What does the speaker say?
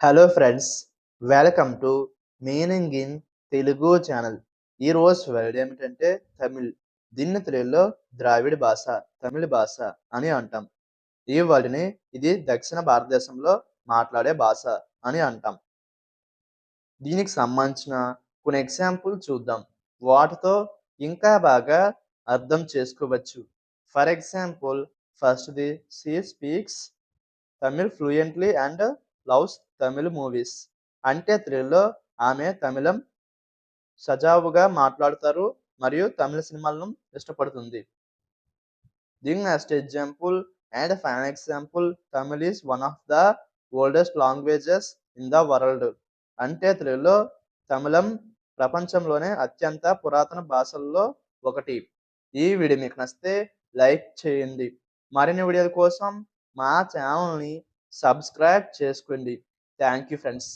Hello friends, welcome to meaning in Telugu channel. ఈరోజు word ఏమిటంటే తమిళ్. దీన్ని తెలుగులో ద్రావిడ భాష, తమిళ భాష అని అంటాం. ఈ వర్డ్ని ఇది దక్షిణ భారతదేశంలో మాట్లాడే భాష అని అంటాం. దీనికి సంబంధించిన కొన్ని ఎగ్జాంపుల్ చూద్దాం. వాటితో ఇంకా బాగా అర్థం చేసుకోవచ్చు. ఫర్ ఎగ్జాంపుల్, ఫస్ట్‌ది she speaks Tamil fluently and loves Tamil movies. అంటే తెలుగులో ఆమె తమిళం సజావుగా మాట్లాడుతారు మరియు తమిళ సినిమాలను ఇష్టపడుతుంది. దీని next example and final example, Tamil is one of the oldest languages in the world. అంటే తెలుగులో తమిళం ప్రపంచంలోనే అత్యంత పురాతన భాషల్లో ఒకటి. ఈ వీడియో మీకు నచ్చితే లైక్ చేయండి. మరిన్ని వీడియోల కోసం మా ఛానల్ని సబ్స్క్రైబ్ చేసుకోండి. Thank you friends.